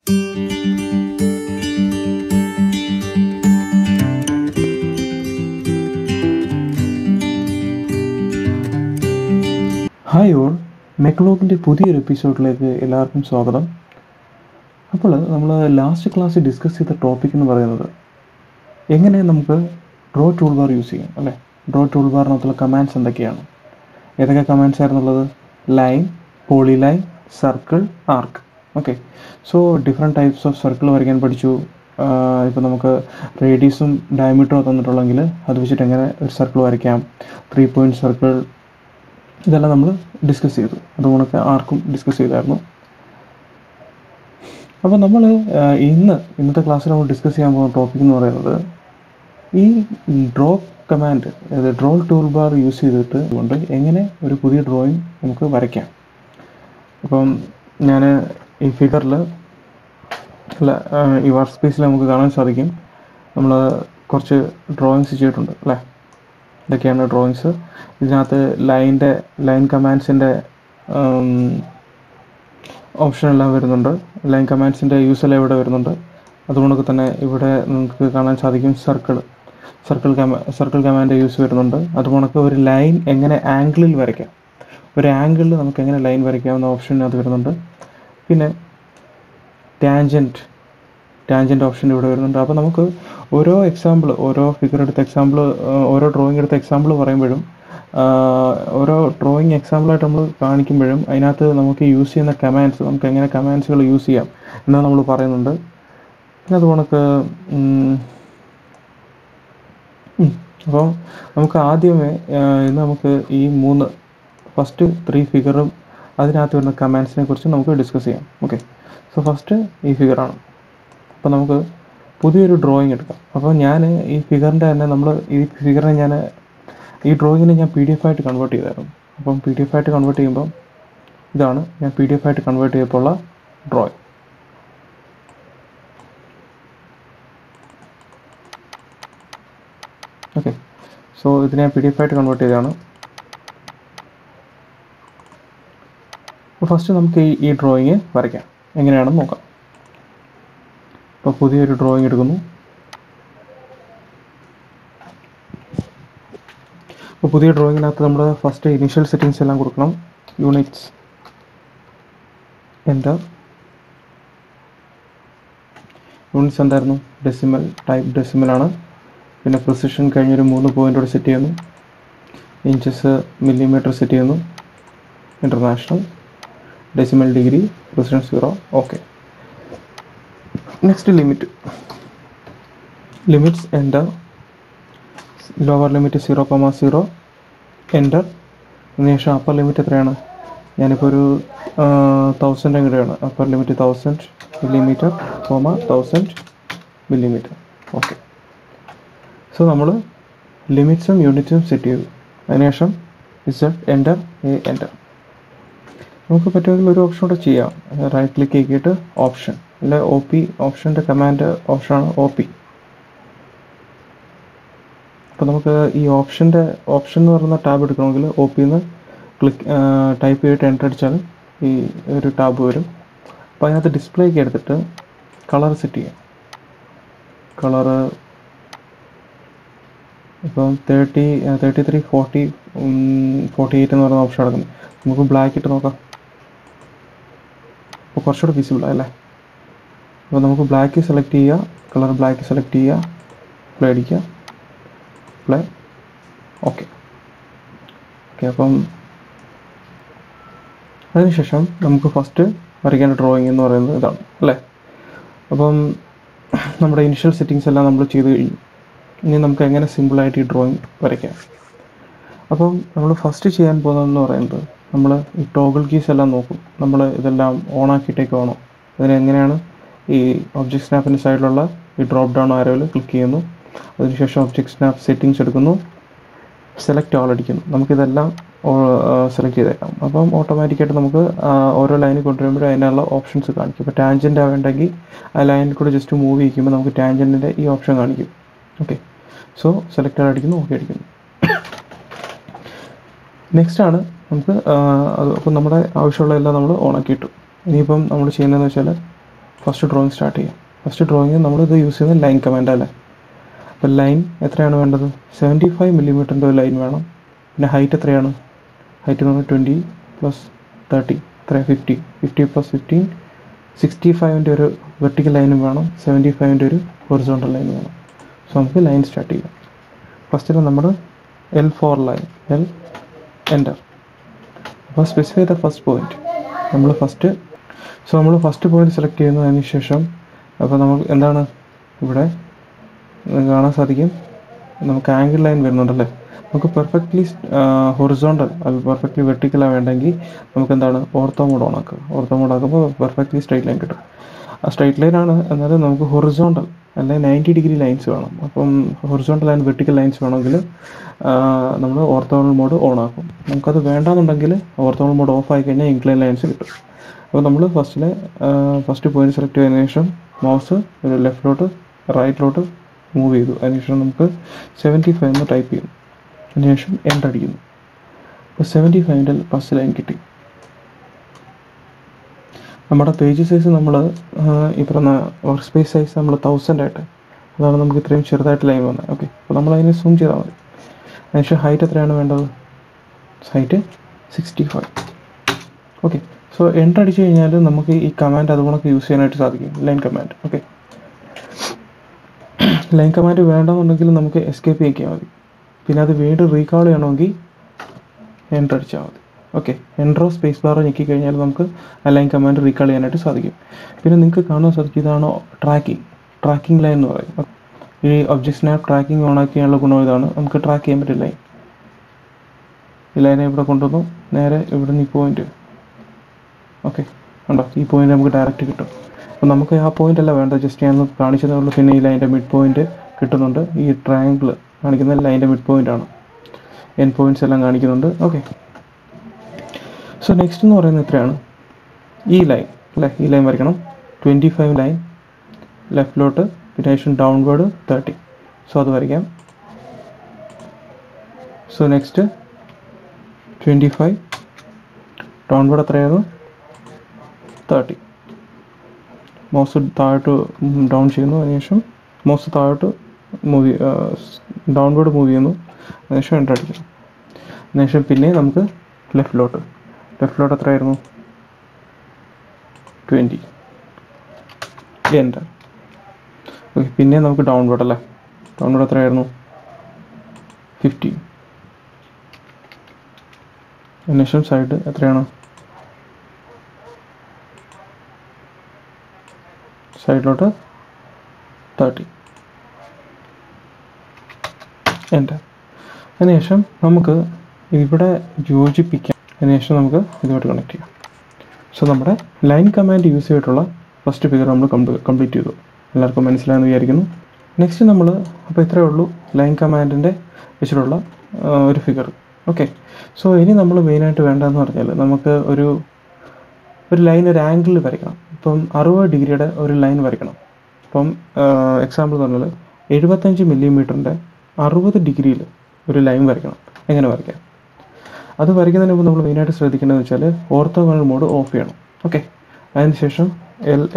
Hi all, മെക്ലോഗിൻ്റെ പുതിയൊരു എപ്പിസോഡിലേക്ക് എല്ലാവർക്കും സ്വാഗതം. അപ്പോൾ നമ്മൾ ലാസ്റ്റ് ക്ലാസ്സിൽ ഡിസ്കസ് ചെയ്ത ടോപ്പിക് എന്ന് പറയുന്നത് എങ്ങനെ നമുക്ക് ഡ്രോ ടൂൾ ബാർ യൂസ് ചെയ്യാം അല്ലേ. ഡ്രോ ടൂൾ ബാറിനകത്തുള്ള കമാൻഡ്സ് എന്തൊക്കെയാണ്, ഏതൊക്കെ കമാൻഡ്സ് ആയിരുന്നുള്ളത്? Line, polyline, circle, arc. Okay, so different types of circle വരയ്ക്കാൻ പഠിച്ചു. ഇപ്പോൾ നമുക്ക് റേഡിയസും ഡയമീറ്ററും തന്നിട്ടുള്ളെങ്കിൽ അത് വെച്ചിട്ട് എങ്ങനെ ഒരു സർക്കിൾ വരയ്ക്കാം, 3 പോയിൻറ്റ് സർക്കിൾ, ഇതെല്ലാം നമ്മൾ ഡിസ്കസ് ചെയ്തു. അതുകൊണ്ടൊക്കെ ആർക്കും ഡിസ്കസ് ചെയ്തായിരുന്നു. അപ്പോൾ നമ്മൾ ഇന്നത്തെ ക്ലാസ്സിൽ നമ്മൾ ഡിസ്കസ് ചെയ്യാൻ പോകുന്ന ടോപ്പിക് എന്ന് പറയുന്നത് ഈ ഡ്രോ കമാൻഡ്, അതായത് ഡ്രോ ടൂൾ ബാർ യൂസ് ചെയ്തിട്ട് കൊണ്ട് എങ്ങനെ ഒരു പുതിയ ഡ്രോയിങ് നമുക്ക് വരയ്ക്കാം. അപ്പം ഞാൻ ഈ ഫിഗറിൽ അല്ല, ഈ വർക്ക് സ്പേസിൽ നമുക്ക് കാണാൻ സാധിക്കും നമ്മൾ കുറച്ച് ഡ്രോയിങ്സ് ചെയ്തിട്ടുണ്ട് അല്ലേ. ഇതൊക്കെയാണ് ഡ്രോയിങ്സ്. ഇതിനകത്ത് ലൈൻ കമാൻഡ്സിൻ്റെ ഓപ്ഷനെല്ലാം വരുന്നുണ്ട്. ലൈൻ കമാൻഡ്സിൻ്റെ യൂസെല്ലാം ഇവിടെ വരുന്നുണ്ട്. അതുകൊണ്ടൊക്കെ തന്നെ ഇവിടെ നമുക്ക് കാണാൻ സാധിക്കും സർക്കിൾ കമാൻഡ് യൂസ് വരുന്നുണ്ട്. അതുകൊണ്ടൊക്കെ ഒരു ലൈൻ എങ്ങനെ ആംഗിളിൽ വരയ്ക്കാം, ഒരു ആംഗിളിൽ നമുക്ക് എങ്ങനെ ലൈൻ വരയ്ക്കാവുന്ന ഓപ്ഷൻ അത് വരുന്നുണ്ട്. പിന്നെ ടാൻജൻറ്റ് ഓപ്ഷൻ ഇവിടെ വരുന്നുണ്ട്. അപ്പോൾ നമുക്ക് ഓരോ ഫിഗർ എടുത്ത എക്സാമ്പിൾ, ഓരോ ഡ്രോയിങ് എടുത്ത എക്സാമ്പിൾ പറയുമ്പോഴും, ഓരോ ഡ്രോയിങ് എക്സാമ്പിളായിട്ട് നമ്മൾ കാണിക്കുമ്പോഴും അതിനകത്ത് നമുക്ക് യൂസ് ചെയ്യുന്ന കമാൻഡ്സ്, നമുക്ക് എങ്ങനെ കമാൻഡ്സുകൾ യൂസ് ചെയ്യാം എന്ന് നമ്മൾ പറയുന്നുണ്ട്. പിന്നെ അതുകൊണ്ടൊക്കെ അപ്പോൾ നമുക്ക് ആദ്യമേ ഇന്ന് നമുക്ക് ഈ ഫസ്റ്റ് 3 ഫിഗറും അതിനകത്ത് വരുന്ന കമാൻഡ്സിനെ കുറിച്ച് നമുക്ക് ഡിസ്കസ് ചെയ്യാം. ഓക്കെ, സോ ഫസ്റ്റ് ഈ ഫിഗറാണ്. അപ്പോൾ നമുക്ക് പുതിയൊരു ഡ്രോയിങ് എടുക്കാം. അപ്പോൾ ഞാൻ ഈ ഫിഗറിൻ്റെ തന്നെ ഈ ഡ്രോയിങ്ങിനെ ഞാൻ PDF ആയിട്ട് കൺവേർട്ട് ചെയ്തായിരുന്നു. അപ്പം PDF ആയിട്ട് കൺവേർട്ട് ചെയ്യുമ്പം ഇതാണ് ഞാൻ PDF ആയിട്ട് കൺവേർട്ട് ചെയ്തപ്പോൾ ഉള്ള ഡ്രോയിങ്. ഓക്കെ, സോ ഇതിനെ ഞാൻ PDF ആയിട്ട് കൺവേർട്ട് ചെയ്തതാണ്. അപ്പോൾ ഫസ്റ്റ് നമുക്ക് ഈ ഡ്രോയിങ് വരയ്ക്കാം, എങ്ങനെയാണെന്ന് നോക്കാം. അപ്പോൾ പുതിയൊരു ഡ്രോയിങ് എടുക്കുന്നു. അപ്പോൾ പുതിയ ഡ്രോയിങ്ങിനകത്ത് നമ്മൾ ഫസ്റ്റ് ഇനീഷ്യൽ സെറ്റിങ്സ് എല്ലാം കൊടുക്കണം. Units, enter. യൂണിറ്റ്സ് എന്തായിരുന്നു? ഡെസിമൽ, ടൈപ്പ് ഡെസിമലാണ്. പിന്നെ പ്രിസിഷൻ കഴിഞ്ഞൊരു 3 പോയിൻ്റോടെ സെറ്റ് ചെയ്യുന്നു. ഇഞ്ചസ്, മില്ലിമീറ്റർ സെറ്റ് ചെയ്യുന്നു. International, decimal degree, precision 0. Okay, next limits, enter. Lower limit 0,0, enter. അതിനുശേഷം അപ്പർ ലിമിറ്റ് എത്രയാണ്? ഞാനിപ്പോൾ ഒരു 1000 ഇങ്ങനെയാണ്. Upper limit 1000 millimetre, 1000 millimetre. Okay, so നമ്മൾ ലിമിറ്റ്സും യൂണിറ്റ്സും സെറ്റ് ചെയ്തു. അതിനുശേഷം എൻ്റർ, എൻ്റർ. നമുക്ക് പറ്റുമെങ്കിൽ ഒരു ഓപ്ഷൻ കൂടെ ചെയ്യാം. റൈറ്റ് ക്ലിക്ക് ചെയ്തിട്ട് ഓപ്ഷൻ, അല്ലെ OP, ഓപ്ഷൻ്റെ കമാൻഡ് ഓപ്ഷനാണ് OP. അപ്പോൾ നമുക്ക് ഈ ഓപ്ഷൻ എന്ന് പറയുന്ന ടാബ് എടുക്കണമെങ്കിൽ OPന്ന് ടൈപ്പ് ചെയ്തിട്ട് എൻ്റർ അടിച്ചാൽ ഈ ഒരു ടാബ് വരും. അപ്പോൾ അതിനകത്ത് ഡിസ്പ്ലേക്ക് എടുത്തിട്ട് കളർ സെറ്റ് ചെയ്യാം. കളറ് ഇപ്പം 33, 40, 48 എന്ന് പറയുന്ന ഓപ്ഷൻ എടുക്കുന്നത്. നമുക്ക് ബ്ലാക്ക് ഇട്ട് നോക്കാം. അപ്പോൾ കുറച്ചുകൂടെ വിസിബിളാണ് അല്ലേ. അപ്പോൾ നമുക്ക് ബ്ലാക്ക് സെലക്ട് ചെയ്യുക, കളർ ബ്ലാക്ക് സെലക്ട് ചെയ്യുക, പ്ലേ അടിക്കുക, പ്ലേ. ഓക്കെ, അപ്പം അതിനുശേഷം നമുക്ക് ഫസ്റ്റ് വരയ്ക്കേണ്ട ഡ്രോയിങ് എന്ന് പറയുന്നത് ഇതാണ് അല്ലേ. അപ്പം നമ്മുടെ ഇനിഷ്യൽ സെറ്റിങ്സ് എല്ലാം നമ്മൾ ചെയ്ത് കഴിഞ്ഞു. ഇനി നമുക്ക് എങ്ങനെ സിമ്പിളായിട്ട് ഈ ഡ്രോയിങ് വരയ്ക്കാം. അപ്പം നമ്മൾ ഫസ്റ്റ് ചെയ്യാൻ പോകുന്നതെന്ന് പറയുന്നത്, നമ്മൾ ഈ ടോഗിൾ കീസ് എല്ലാം നോക്കും. നമ്മൾ ഇതെല്ലാം ഓണാക്കിയിട്ടേക്കാണോ, അതിനെങ്ങനെയാണ് ഈ ഒബ്ജക്റ്റ് സ്നാപ്പിൻ്റെ സൈഡിലുള്ള ഈ ഡ്രോപ്പ് ഡൗൺ ആരോയിൽ ക്ലിക്ക് ചെയ്യുന്നു. അതിനുശേഷം ഒബ്ജക്റ്റ് സ്നാപ്പ് സെറ്റിങ്സ് എടുക്കുന്നു, സെലക്ട് ആൾ അടിക്കുന്നു. നമുക്കിതെല്ലാം സെലക്ട് ചെയ്തേക്കാം. അപ്പം ഓട്ടോമാറ്റിക്കായിട്ട് നമുക്ക് ഓരോ ലൈനിൽ കൊണ്ടുവരുമ്പോഴും അതിനുള്ള ഓപ്ഷൻസ് കാണിക്കും. ഇപ്പോൾ ടാൻജൻ്റ് ആവേണ്ടെങ്കിൽ ആ ലൈനിൽ കൂടെ ജസ്റ്റ് മൂവ് ചെയ്യിക്കുമ്പോൾ നമുക്ക് ടാൻജൻറ്റിൻ്റെ ഈ ഓപ്ഷൻ കാണിക്കും. ഓക്കെ, സോ സെലക്ട് ആൾ അടിക്കുന്നു, ഓക്കെ അടിക്കുന്നു. നെക്സ്റ്റാണ് നമുക്ക് അപ്പോൾ നമ്മുടെ ആവശ്യമുള്ള എല്ലാം നമ്മൾ ഓണാക്കിയിട്ടു. ഇനിയിപ്പം നമ്മൾ ചെയ്യുന്നതെന്ന് വെച്ചാൽ ഫസ്റ്റ് ഡ്രോയിങ് സ്റ്റാർട്ട് ചെയ്യാം. ഫസ്റ്റ് ഡ്രോയിങ് നമ്മളിത് യൂസ് ചെയ്യുന്നത് ലൈൻ കമാൻഡ് അല്ലേ. അപ്പോൾ ലൈൻ എത്രയാണ് വേണ്ടത്? 75 മില്ലിമീറ്ററിൻ്റെ ഒരു ലൈൻ വേണം. പിന്നെ ഹൈറ്റ് എത്രയാണ്? ഹൈറ്റ് എന്ന് പറഞ്ഞാൽ 20 + 30 എത്രയാണ്? 50 + 15 65ൻ്റെ ഒരു വെർട്ടിക്കൽ ലൈനും വേണം, 75ൻ്റെ ഒരു ഹൊറിസോണ്ടൽ ലൈനും വേണം. സോ നമുക്ക് ലൈൻ സ്റ്റാർട്ട് ചെയ്യാം. ഫസ്റ്റിൽ നമ്മൾ L4 ലൈൻ, L എൻ്റർ. അപ്പോൾ സ്പെസിഫൈ ദ ഫസ്റ്റ് പോയിന്റ്. നമ്മൾ ഫസ്റ്റ് പോയിന്റ് സെലക്ട് ചെയ്യുന്നതിന് ശേഷം അപ്പോൾ നമുക്ക് എന്താണ് ഇവിടെ കാണാൻ സാധിക്കും, നമുക്ക് ആംഗിൾ ലൈൻ വരുന്നുണ്ടല്ലേ. നമുക്ക് പെർഫെക്റ്റ്ലി ഹൊറിസോണ്ടൽ അത് പെർഫെക്റ്റ്ലി വെർട്ടിക്കലാണ് വേണ്ടെങ്കിൽ നമുക്ക് എന്താണ് ഓർത്തോ മോഡ് ഓൺ ആക്കുക. ഓർത്തോ മോഡ് ആക്കുമ്പോൾ പെർഫെക്റ്റ്ലി സ്ട്രൈറ്റ് ലൈൻ കിട്ടും. ആ സ്ട്രൈറ്റ് ലൈനാണ്, എന്നാലും നമുക്ക് ഹൊറിസോണ്ടൽ അല്ലെങ്കിൽ 90 ഡിഗ്രി ലൈൻസ് വേണം. അപ്പം ഹൊറിസോണ്ടൽ ആൻഡ് വെർട്ടിക്കൽ ലൈൻസ് വേണമെങ്കിൽ നമ്മൾ ഓർത്തോണൽ മോഡ് ഓൺ ആക്കും. നമുക്കത് വേണ്ടാന്നുണ്ടെങ്കിൽ ഓർത്തോണൽ മോഡ് ഓഫ് ആയി കഴിഞ്ഞാൽ ഇൻക്ലൈൻ ലൈൻസ് കിട്ടും. അപ്പോൾ നമ്മൾ ഫസ്റ്റ് പോയിന്റ് സെലക്ട് ചെയ്തതിനു ശേഷം മൗസ് ഒരു ലെഫ്റ്റിലോട്ട് റൈറ്റിലോട്ട് മൂവ് ചെയ്തു. അതിനുശേഷം നമുക്ക് 75 എന്ന് ടൈപ്പ് ചെയ്യും. അതിനുശേഷം എൻ്റർ അടിക്കുന്നു. അപ്പോൾ 75ൻ്റെ ഫസ്റ്റ് ലൈൻ കിട്ടി. നമ്മുടെ പേജ് സൈസ് നമ്മൾ ഈ പറഞ്ഞ വർക്ക് സ്പേസ് സൈസ് നമ്മൾ 1000 ആയിട്ട്, അതാണ് നമുക്ക് ഇത്രയും ചെറുതായിട്ട് ലൈൻ വന്നത്. ഓക്കെ, അപ്പോൾ നമ്മൾ അതിനെ സൂം ചെയ്താൽ മതി. അതിനുശേഷം ഹൈറ്റ് എത്രയാണ് വേണ്ടത്? ഹൈറ്റ് 65. ഓക്കെ, സോ എൻ്റർ അടിച്ചു കഴിഞ്ഞാൽ നമുക്ക് ഈ കമാൻഡ് അതുകൊണ്ടൊക്കെ യൂസ് ചെയ്യാനായിട്ട് സാധിക്കും, line command. Okay, line command വേണമെന്നുണ്ടെങ്കിൽ നമുക്ക് എസ്കേപ്പ് ചെയ്യിക്കാൻ മതി. പിന്നെ അത് വീണ്ടും റീകാൾ ചെയ്യണമെങ്കിൽ എൻ്റർ അടിച്ചാൽ മതി. ഓക്കെ, എൻ്ററോ സ്പേസ് ബാറോ ഞെക്കി കഴിഞ്ഞാൽ നമുക്ക് ആ ലൈൻ കമാൻഡ് റീകാൾ ചെയ്യാനായിട്ട് സാധിക്കും. പിന്നെ നിങ്ങൾക്ക് കാണാൻ സാധിക്കും, ഇതാണ് ട്രാക്കിംഗ് ലൈൻ എന്ന് പറയും. ഈ ഒബ്ജക്ട്സിനെ ട്രാക്കിംഗ് ഓൺ ആക്കിയുള്ള ഗുണം ഇതാണ്, നമുക്ക് ട്രാക്ക് ചെയ്യാൻ പറ്റും ലൈൻ. ഈ ലൈനെ ഇവിടെ കൊണ്ടുവന്നു, നേരെ ഇവിടെ നിന്ന് ഈ പോയിന്റ്. ഓക്കെ, ഉണ്ടോ, ഈ പോയിന്റ് നമുക്ക് ഡയറക്റ്റ് കിട്ടും. അപ്പോൾ നമുക്ക് ആ പോയിന്റ് അല്ല വേണ്ടത്, ജസ്റ്റ് ഞാൻ കാണിച്ചതേ ഉള്ളൂ. പിന്നെ ഈ ലൈൻ്റെ മിഡ് പോയിന്റ് കിട്ടുന്നുണ്ട്. ഈ ട്രയാങ്കിൾ കാണിക്കുന്ന ലൈൻ്റെ മിഡ് പോയിന്റ് ആണ്. എൻ പോയിന്റ്സ് എല്ലാം കാണിക്കുന്നുണ്ട്. ഓക്കെ, സോ നെക്സ്റ്റ് എന്ന് പറയുന്നത് എത്രയാണ്? ഈ ലൈൻ അല്ലേ, ഈ ലൈൻ വരയ്ക്കണം. 25 ലൈൻ ലെഫ്റ്റിലോട്ട്, പിന്നെ ശേഷം ഡൗൺവേർഡ് 30. സോ അത് വരയ്ക്കാം. സോ നെക്സ്റ്റ് 25 ഡൗൺവേർഡ് എത്രയായിരുന്നു? 30. മൗസ് താഴോട്ട് ഡൗൺ ചെയ്യുന്നു, അതിനുശേഷം മൗസ് താഴോട്ട് ഡൗൺവേർഡ് മൂവ് ചെയ്യുന്നു, അതിനുശേഷം എൻ്റർ അടിക്കുന്നു. അതിനുശേഷം പിന്നെ നമുക്ക് ലെഫ്റ്റിലോട്ട് എത്രയായിരുന്നു? 20. എൻ്റർ. ഓക്കെ, പിന്നെ നമുക്ക് ഡൗൺവേർഡ് അല്ലേ, ഡൗൺവേർഡ് എത്രയായിരുന്നു? 50. അതിനുശേഷം സൈഡ് എത്രയാണ്? സൈഡിലോട്ട് 30. എൻ്റർ. അതിനുശേഷം നമുക്ക് ഇവിടെ യോജിപ്പിക്കാം. അതിനുശേഷം നമുക്ക് ഇതുമായിട്ട് കണക്ട് ചെയ്യാം. സോ നമ്മുടെ ലൈൻ കമാൻഡ് യൂസ് ചെയ്തിട്ടുള്ള ഫസ്റ്റ് ഫിഗർ നമ്മൾ കംപ്ലീറ്റ് ചെയ്തു. എല്ലാവർക്കും മനസ്സിലായെന്ന് വിചാരിക്കുന്നു. നെക്സ്റ്റ് നമ്മൾ അപ്പോൾ ഇത്രയേ ഉള്ളൂ ലൈൻ കമാൻഡിൻ്റെ വെച്ചിട്ടുള്ള ഒരു ഫിഗർ. ഓക്കെ, സോ ഇനി നമ്മൾ മെയിനായിട്ട് വേണ്ടതെന്ന് പറഞ്ഞാൽ നമുക്ക് ഒരു ലൈൻ ഒരു ആംഗിളിൽ വരയ്ക്കണം. ഇപ്പം 60 ഡിഗ്രിയുടെ ഒരു ലൈൻ വരയ്ക്കണം. ഇപ്പം എക്സാമ്പിൾ പറഞ്ഞാൽ 75 മില്ലിമീറ്ററിൻ്റെ 60 ഡിഗ്രിയിൽ ഒരു ലൈൻ വരയ്ക്കണം. എങ്ങനെ വരയ്ക്കാം? അത് വരയ്ക്കുന്നതിന് മുമ്പ് നമ്മൾ മെയിനായിട്ട് ശ്രദ്ധിക്കേണ്ടതെന്ന് വെച്ചാൽ ഓർത്തോഗണൽ മോഡ് ഓഫ് ചെയ്യണം. ഓക്കെ, അതിനുശേഷം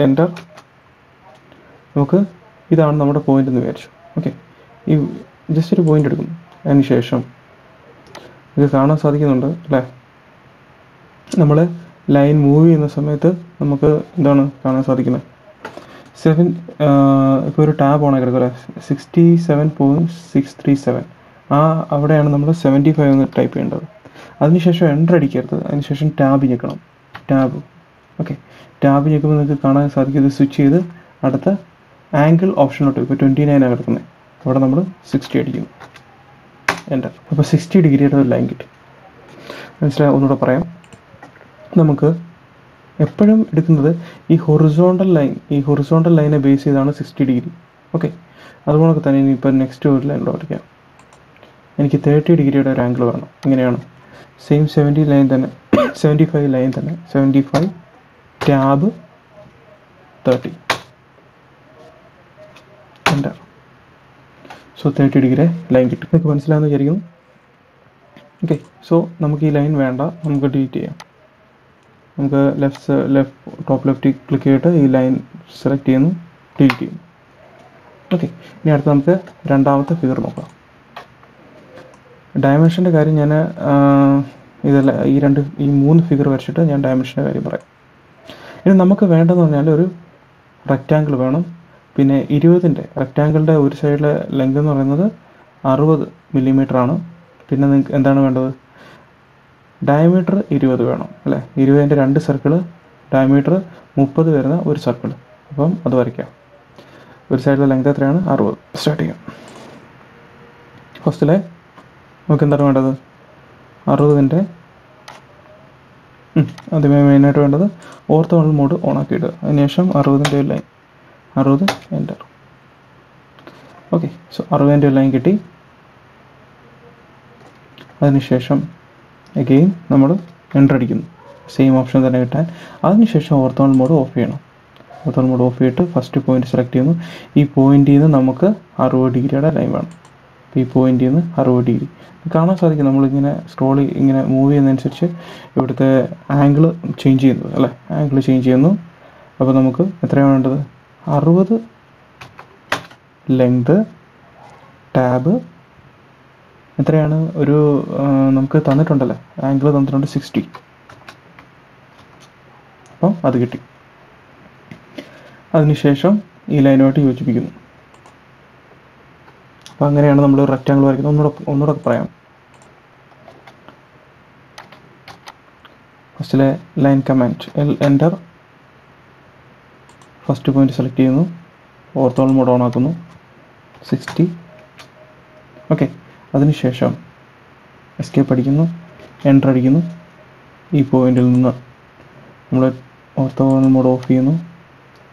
എൻ്റർ. നമുക്ക് ഇതാണ് നമ്മുടെ പോയിന്റ് എന്ന് വിചാരിച്ചു. ഓക്കെ, ഈ ജസ്റ്റ് ഒരു പോയിന്റ് എടുക്കുന്നു. അതിനുശേഷം ഇത് കാണാൻ സാധിക്കുന്നുണ്ട് അല്ലേ, നമ്മൾ ലൈൻ മൂവ് ചെയ്യുന്ന സമയത്ത് നമുക്ക് എന്താണ് കാണാൻ സാധിക്കുന്നത്? ഇപ്പോൾ ഒരു ടാബ് ഓൺ ആക്കി കിടക്കുക 67.637. അവിടെയാണ് നമ്മൾ 75 എന്ന് ടൈപ്പ് ചെയ്യേണ്ടത്. അതിനുശേഷം എൻ്റർ അടിക്കരുത്. അതിനുശേഷം ടാബ് ഞെക്കണം. ഓക്കെ, ടാബ് ഞെക്കുമ്പോൾ നിങ്ങൾക്ക് കാണാൻ സാധിക്കും ഇത് സ്വിച്ച് ചെയ്ത് അടുത്ത ആംഗിൾ ഓപ്ഷനിലോട്ട്. ഇപ്പോൾ 29 ആണ് കിടക്കുന്നത്, അവിടെ നമ്മൾ 60 അടിക്കുന്നു. എൻ്റർ. അപ്പോൾ 60 ഡിഗ്രിയുടെ ഒരു ലൈൻ കിട്ടി. മനസ്സിലായി? ഒന്നുകൂടെ പറയാം. നമുക്ക് എപ്പോഴും എടുക്കുന്നത് ഈ ഹൊറിസോണ്ടൽ ലൈനെ ബേസ് ചെയ്താണ് 60 ഡിഗ്രി. ഓക്കെ, അതുകൊണ്ടൊക്കെ തന്നെ ഇനിയിപ്പോൾ നെക്സ്റ്റ് ഒരു ലൈൻ വരയ്ക്കാം. എനിക്ക് 30 ഡിഗ്രിയുടെ ഒരു ആംഗിൾ വേണം. എങ്ങനെയാണ്? സെയിം 75 ലൈൻ തന്നെ 75 tab 30 enter. So 30 degree line കിട്ടും. നിങ്ങൾക്ക് മനസ്സിലായെന്ന് വിചാരിക്കുന്നു. ഓക്കെ, സോ നമുക്ക് ഈ ലൈൻ വേണ്ട, നമുക്ക് ഡിലീറ്റ് ചെയ്യാം. നമുക്ക് ടോപ്പ് ലെഫ്റ്റ് ക്ലിക്ക് ചെയ്തിട്ട് ഈ ലൈൻ സെലക്ട് ചെയ്യുന്നു, ഡിലീറ്റ് ചെയ്യുന്നു. ഓക്കെ, ഇനി അടുത്ത് നമുക്ക് രണ്ടാമത്തെ ഫിഗർ നോക്കാം. ഡയമെൻഷൻ്റെ കാര്യം ഞാൻ ഇതല്ല, ഈ 3 ഫിഗർ വരച്ചിട്ട് ഞാൻ ഡയമെൻഷൻ്റെ കാര്യം പറയാം. ഇനി നമുക്ക് വേണ്ടതെന്ന് പറഞ്ഞാൽ ഒരു റെക്റ്റാങ്കിൾ വേണം. പിന്നെ 20 റെക്റ്റാങ്കിളിൻ്റെ ഒരു സൈഡിലെ ലെങ്ത് എന്ന് പറയുന്നത് 60 മില്ലിമീറ്ററാണ്. പിന്നെ നിങ്ങൾക്ക് എന്താണ് വേണ്ടത്? ഡയമീറ്റർ 20 വേണം അല്ലേ? 20ൻ്റെ 2 സർക്കിൾ, ഡയമീറ്റർ 30 വരുന്ന ഒരു സർക്കിൾ. അപ്പം അത് വരയ്ക്കാം. ഒരു സൈഡിലെ ലെങ്ത് എത്രയാണ്? 60. സ്റ്റാർട്ട് ചെയ്യാം. ഫസ്റ്റിലെ നമുക്ക് എന്താണ് വേണ്ടത്? 60ൻ്റെ ആദ്യമേ മെയിനായിട്ട് വേണ്ടത് ഓർത്തോഗണൽ മോഡ് ഓൺ ആക്കിയിടുക. അതിനുശേഷം 60ൻ്റെ ലൈൻ, 60 എൻ്റർ. ഓക്കെ, സോ 60ൻ്റെ ലൈൻ കിട്ടി. അതിനുശേഷം അഗെയിൻ നമ്മൾ എൻ്റർ അടിക്കുന്നു, സെയിം ഓപ്ഷൻ തന്നെ കിട്ടാൻ. അതിനുശേഷം ഓർത്തോഗണൽ മോഡ് ഓഫ് ചെയ്യണം. ഓർത്തോഗണൽ മോഡ് ഓഫ് ചെയ്തിട്ട് ഫസ്റ്റ് പോയിന്റ് സെലക്ട് ചെയ്യുന്നു. ഈ പോയിന്റിൽ നിന്ന് നമുക്ക് 60 ഡിഗ്രിയുടെ ലൈൻ വേണം. ഈ പോയിന്റിൽ നിന്ന് 60 ഡിഗ്രി കാണാൻ സാധിക്കും. നമ്മളിങ്ങനെ ഇങ്ങനെ മൂവ് ചെയ്യുന്നതനുസരിച്ച് ഇവിടുത്തെ ആംഗിൾ ചേഞ്ച് ചെയ്യുന്നത് അല്ലേ? ആംഗിൾ ചേഞ്ച് ചെയ്യുന്നു. അപ്പോൾ നമുക്ക് എത്രയാണ് വേണ്ടത്? 60 ലെങ്ത്, ടാബ് എത്രയാണ്? നമുക്ക് തന്നിട്ടുണ്ടല്ലേ, ആംഗിൾ തന്നിട്ടുണ്ട് 60. അപ്പം അത് കിട്ടി. അതിനുശേഷം ഈ ലൈനുമായിട്ട് യോജിപ്പിക്കുന്നു. അപ്പം അങ്ങനെയാണ് നമ്മൾ റെക്റ്റാങ്കിൾ വരയ്ക്കുന്നത്. ഒന്നുകൂടെ പറയാം. ഫസ്റ്റിലെ line command enter, first point select ചെയ്യുന്നു, ഓർത്തോഗണൽ മോഡ് ഓൺ ആക്കുന്നു, 60. ഓക്കെ, അതിനുശേഷം എസ്കേപ്പ് അടിക്കുന്നു, എൻ്റർ അടിക്കുന്നു. ഈ പോയിന്റിൽ നിന്ന് നമ്മൾ ഓർത്തോഗണൽ മോഡ് ഓഫ് ചെയ്യുന്നു.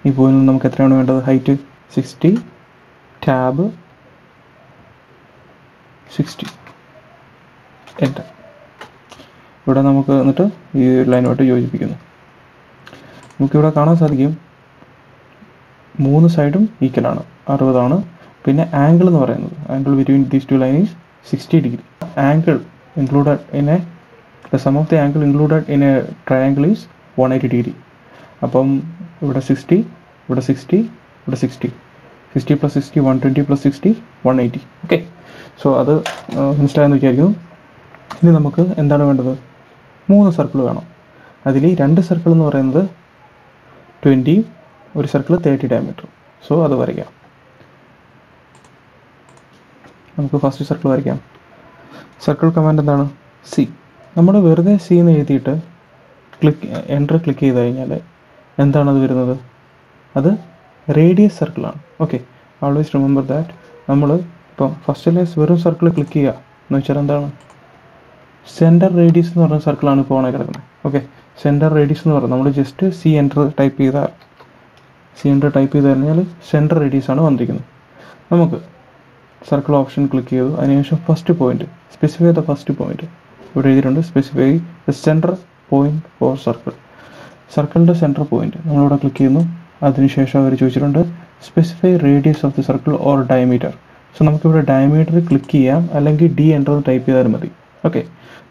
ഈ പോയിന്റിൽ നിന്ന് നമുക്ക് എത്രയാണ് വേണ്ടത്? Height 60, tab 60, enter. ഇവിടെ നമുക്ക് എന്നിട്ട് ഈ ലൈനുമായിട്ട് യോജിപ്പിക്കുന്നു. നമുക്കിവിടെ കാണാൻ സാധിക്കും 3 സൈഡും ഈക്വലാണ്, 60ആണ്. പിന്നെ ആംഗിൾ എന്ന് പറയുന്നത്, angle between these 2 line is 60 degree. Angle included in the sum of the angle included in A triangle is 180 degree. അപ്പം ഇവിടെ 60, ഇവിടെ 60, ഇവിടെ 60, 60 + 60 120 + 60 180. ഓക്കെ, സോ അത് മനസ്സിലായെന്ന് വിചാരിക്കുന്നു. ഇനി നമുക്ക് എന്താണ് വേണ്ടത്? 3 സർക്കിൾ വേണം. അതിൽ 2 സർക്കിൾ എന്ന് പറയുന്നത് 20, ഒരു സർക്കിൾ 30 ഡയമീറ്റർ. സോ അത് വരയ്ക്കാം. നമുക്ക് ഫസ്റ്റ് സർക്കിൾ വരയ്ക്കാം. സർക്കിൾ കമാൻഡ് എന്താണ്? സി. നമ്മൾ വെറുതെ സി എന്ന് എഴുതിയിട്ട് എൻ്റർ ക്ലിക്ക് ചെയ്ത് കഴിഞ്ഞാൽ എന്താണത് വരുന്നത്? അത് റേഡിയസ് സർക്കിളാണ്. Okay, always remember that. നമ്മൾ ഇപ്പം ഫസ്റ്റിലെ വെറും സർക്കിൾ ക്ലിക്ക് ചെയ്യുക എന്ന് വെച്ചാൽ എന്താണ്? സെൻറ്റർ റേഡിയസ് എന്ന് പറഞ്ഞ സർക്കിളാണ് ഇപ്പോൾ ഓണായി കിടക്കുന്നത്. ഓക്കെ, സെൻറ്റർ റേഡിയസ് എന്ന് പറയുന്നത് നമ്മൾ ജസ്റ്റ് സി എൻ്റർ ടൈപ്പ് ചെയ്ത് കഴിഞ്ഞാൽ സെൻറ്റർ റേഡിയസ് ആണ് വന്നിരിക്കുന്നത്. നമുക്ക് സർക്കിൾ ഓപ്ഷൻ ക്ലിക്ക് ചെയ്തു. അതിനുശേഷം first point, specify the first point. ഇവിടെ എഴുതിയിട്ടുണ്ട് specify the centre point for circle. സർക്കിളിൻ്റെ സെൻറ്റർ പോയിന്റ് നമ്മളിവിടെ ക്ലിക്ക് ചെയ്യുന്നു. അതിനുശേഷം അവർ ചോദിച്ചിട്ടുണ്ട് specify radius of the circle or diameter. So നമുക്കിവിടെ ഡയമീറ്റർ ക്ലിക്ക് ചെയ്യാം, അല്ലെങ്കിൽ ഡി എൻ്റർ എന്ന് ടൈപ്പ് ചെയ്താലും മതി. ഓക്കെ,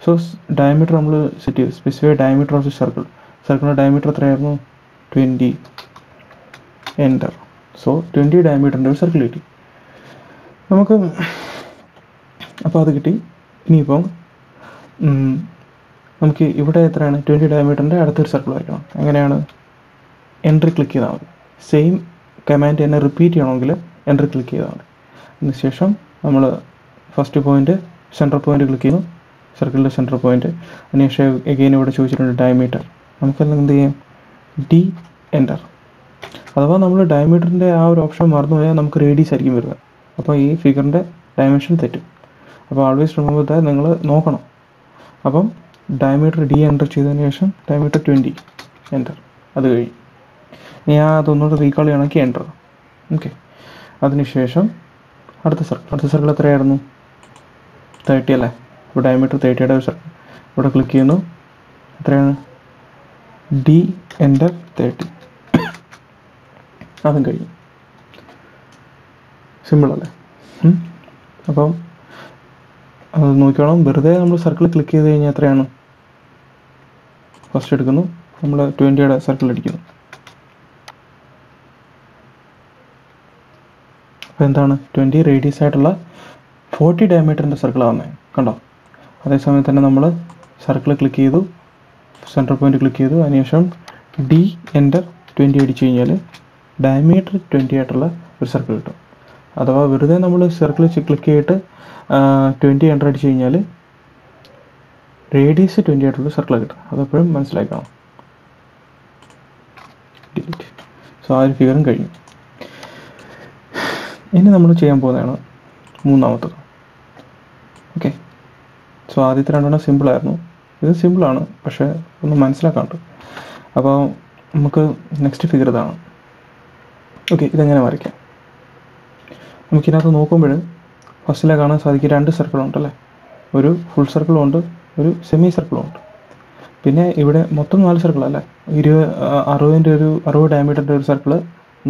സോ ഡയമീറ്റർ നമ്മൾ സെറ്റ് ചെയ്തു. Specify diameter of the circle. സർക്കിളിൻ്റെ ഡയമീറ്റർ എത്രയായിരുന്നു? 20, എൻ്റർ. സോ 20 ഡയമീറ്ററിൻ്റെ ഒരു സർക്കിൾ കിട്ടി നമുക്ക്. അപ്പോൾ അത് കിട്ടി. ഇനിയിപ്പം നമുക്ക് ഇവിടെ എത്രയാണ്? 20 ഡയമീറ്ററിൻ്റെ അടുത്തൊരു സർക്കിൾ വരയ്ക്കണം. എങ്ങനെയാണ്? എൻട്രി ക്ലിക്ക് ചെയ്താൽ മതി. സെയിം കമാൻഡ് തന്നെ റിപ്പീറ്റ് ചെയ്യണമെങ്കിൽ എൻട്രി ക്ലിക്ക് ചെയ്താൽ മതി. അതിനുശേഷം നമ്മൾ first point, centre point click ചെയ്യുന്നു, സർക്കിളിൻ്റെ സെൻറ്റർ പോയിന്റ്. അതിനുശേഷം എഗെയിൻ ഇവിടെ ചോദിച്ചിട്ടുണ്ട് ഡയമീറ്റർ. നമുക്കെല്ലാം എന്ത് ചെയ്യാം? D enter. അഥവാ നമ്മൾ ഡയമീറ്ററിൻ്റെ ആ ഒരു ഓപ്ഷൻ മറന്നു പോയാൽ നമുക്ക് റേഡിയസ് ആയിരിക്കും വരുന്നത്. അപ്പോൾ ഈ ഫിഗറിൻ്റെ ഡയമെൻഷൻ തെറ്റും. അപ്പോൾ ആൾവേസ് റിമെമ്പർ ദാറ്റ് നിങ്ങൾ നോക്കണം. അപ്പം ഡയമീറ്റർ ഡി എൻ്റർ ചെയ്തതിന് ശേഷം ഡയമീറ്റർ 20, എൻ്റർ. അത് കഴിഞ്ഞ് ഇനി അതൊന്നുകൂടെ റീകാൾ ചെയ്യണമെങ്കിൽ എൻ്റർ. ഓക്കെ, അതിനുശേഷം അടുത്ത സർക്കിൾ എത്രയായിരുന്നു? 30 അല്ലേ? ഇപ്പോൾ ഡയമീറ്റർ 30യുടെ ഒരു സർക്കിൾ ഇവിടെ ക്ലിക്ക് ചെയ്യുന്നു. എത്രയാണ്? D enter 30. അതും കഴിഞ്ഞു. സിമ്പിൾ അല്ലേ? അപ്പം അത് നോക്കിക്കോണം. വെറുതെ നമ്മൾ സർക്കിൾ ക്ലിക്ക് ചെയ്ത് കഴിഞ്ഞാൽ എത്രയാണ്? ഫസ്റ്റ് എടുക്കുന്നു, നമ്മൾ 20യുടെ സർക്കിൾ അടിക്കുന്നു. അപ്പോൾ എന്താണ് 20 റേഡിയസ് ആയിട്ടുള്ള 40 ഡയമീറ്ററിൻ്റെ സർക്കിളാണ് വന്നത്, കണ്ടോ? അതേസമയം തന്നെ നമ്മൾ സർക്കിൾ ക്ലിക്ക് ചെയ്തു, സെൻറ്റർ പോയിന്റ് ക്ലിക്ക് ചെയ്തു, അതിനുശേഷം ഡി എൻ്റർ 20 അടിച്ചു കഴിഞ്ഞാൽ ഡയമീറ്റർ 20 ആയിട്ടുള്ള ഒരു സർക്കിൾ കിട്ടും. അഥവാ വെറുതെ നമ്മൾ സർക്കിൾ ക്ലിക്ക് ചെയ്തിട്ട് 20 എൻ്റർ അടിച്ചു കഴിഞ്ഞാൽ റേഡിയസ് 20 ആയിട്ടുള്ള സർക്കിൾ കിട്ടും. അതെപ്പോഴും മനസ്സിലാക്കണം. ഡിലീറ്റ്. സോ ആ ഒരു ഫിഗറും കഴിഞ്ഞു. ഇനി നമ്മൾ ചെയ്യാൻ പോകുന്നതാണ് മൂന്നാമത്തത്. ഓക്കെ, സോ ആദ്യത്തെ രണ്ടെണ്ണം സിമ്പിളായിരുന്നു, ഇത് സിമ്പിളാണ് പക്ഷേ ഒന്ന് മനസ്സിലാക്കാണ്ട്. അപ്പോൾ നമുക്ക് നെക്സ്റ്റ് ഫിഗർ ഇതാണ്. ഓക്കെ, ഇതെങ്ങനെ വരയ്ക്കാം? നമുക്കിതിനകത്ത് നോക്കുമ്പോൾ ഫസ്റ്റിലെ കാണാൻ സാധിക്കും 2 സർക്കിളുണ്ടല്ലേ, ഒരു ഫുൾ സർക്കിളും ഉണ്ട്, ഒരു സെമി സർക്കിളും ഉണ്ട്. പിന്നെ ഇവിടെ മൊത്തം 4 സർക്കിളല്ലേ, 60 ഡയമീറ്ററിൻ്റെ ഒരു സർക്കിള്,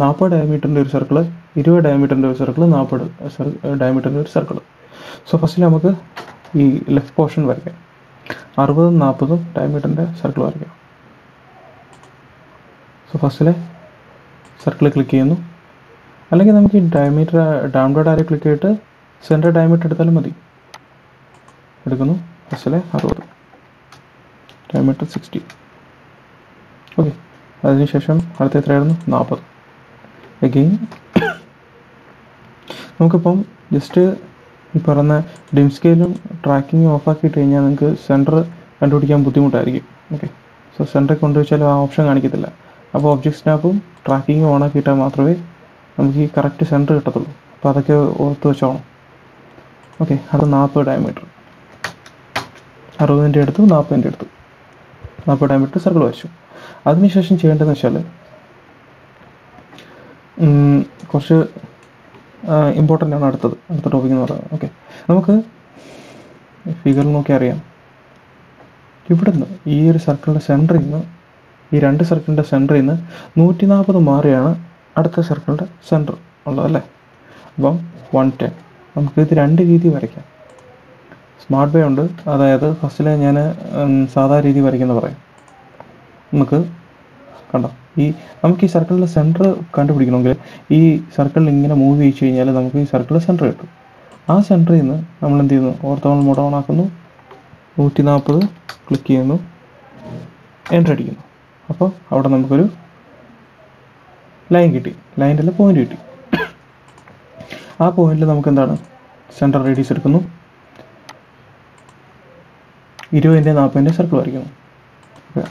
40 ഡയമീറ്ററിൻ്റെ ഒരു സർക്കിള്, 20 ഡയമീറ്ററിൻ്റെ ഒരു സർക്കിള്, 40 ഡയമീറ്ററിൻ്റെ ഒരു സർക്കിള്. സോ ഫസ്റ്റിൽ നമുക്ക് ഈ ലെഫ്റ്റ് പോർഷൻ വരയ്ക്കാം. 60 40 ഡയമീറ്ററിൻ്റെ സർക്കിൾ വരയ്ക്കാം. സോ ഫസ്റ്റിലെ സർക്കിൾ ക്ലിക്ക് ചെയ്യുന്നു, അല്ലെങ്കിൽ നമുക്ക് ഈ ഡയമീറ്റർ ഡൗൺവേർഡ് ആരെ ക്ലിക്ക് ചെയ്തിട്ട് സെൻറ്റർ ഡയമീറ്റർ എടുത്താലും മതി. എടുക്കുന്നു, ഫസ്റ്റിലെ 60 ഡയമീറ്റർ 60. ഓക്കെ, അതിനുശേഷം അടുത്ത എത്രയായിരുന്നു? 40. അഗെയിൻ നമുക്കിപ്പം ജസ്റ്റ് ഈ പറഞ്ഞ ഡിം സ്കെയിലും ട്രാക്കിങ്ങും ഓഫാക്കിയിട്ട് കഴിഞ്ഞാൽ നിങ്ങൾക്ക് സെൻറ്റർ കണ്ടുപിടിക്കാൻ ബുദ്ധിമുട്ടായിരിക്കും. ഓക്കെ, സോ സെൻറ്ററിൽ കൊണ്ടുവച്ചാൽ ആ ഓപ്ഷൻ കാണിക്കത്തില്ല. അപ്പോൾ ഒബ്ജക്റ്റ് സ്നാപ്പും ട്രാക്കിങ്ങും ഓണാക്കിയിട്ടാൽ മാത്രമേ നമുക്ക് ഈ കറക്റ്റ് സെൻറ്റർ കിട്ടത്തുള്ളൂ. അപ്പോൾ അതൊക്കെ ഓർത്ത് വെച്ചോണം. ഓക്കെ, അത് 40 ഡയമീറ്റർ, 60 എടുത്തു, 40 എടുത്തു, 40 ഡയമീറ്റർ സർക്കിൾ വരച്ചു. അതിനുശേഷം ചെയ്യേണ്ടതെന്ന് വെച്ചാൽ കുറച്ച് ഇമ്പോർട്ടൻ്റ് ആണ് അടുത്ത ടോപ്പിക് എന്ന് പറയുന്നത്. ഓക്കെ, നമുക്ക് ഫിഗറിൽ നോക്കി അറിയാം, ഇവിടുന്ന് ഈ ഒരു സർക്കിളിൻ്റെ സെൻറ്ററിൽ നിന്ന്, ഈ 2 സർക്കിളിൻ്റെ സെൻറ്ററിൽ നിന്ന് 140 മാറിയാണ് അടുത്ത സർക്കിളിൻ്റെ സെൻറ്റർ ഉള്ളതല്ലേ. അപ്പം 110. നമുക്കിത് 2 രീതി വരയ്ക്കാം. സ്മാർട്ട് വേ ഉണ്ട്, അതായത് ഫസ്റ്റിലെ ഞാൻ സാധാ രീതി വരയ്ക്കുന്ന പറയാം. നമുക്ക് കണ്ടോ, നമുക്ക് ഈ സർക്കിളിൻ്റെ സെൻറ്റർ കണ്ടുപിടിക്കണമെങ്കിൽ ഈ സർക്കിളിൽ ഇങ്ങനെ മൂവ് ചെയ്യിച്ചു കഴിഞ്ഞാൽ നമുക്ക് ഈ സർക്കിളിൽ സെൻറ്റർ കിട്ടും. ആ സെൻറ്ററിൽ നിന്ന് നമ്മൾ എന്ത് ചെയ്യുന്നു? ഓർത്തോൺ മോഡ് ഓൺ ആക്കുന്നു, 140 ക്ലിക്ക് ചെയ്യുന്നു, എൻ്റർ അടിക്കുന്നു. അപ്പോൾ അവിടെ നമുക്കൊരു ലൈൻ കിട്ടി, ലൈനിൻ്റെ പോയിന്റ് കിട്ടി. ആ പോയിന്റിൽ നമുക്ക് എന്താണ്? സെൻറ്റർ റേഡിയസ് എടുക്കുന്നു, 20 40 സർക്കിൾ വരയ്ക്കുന്നു.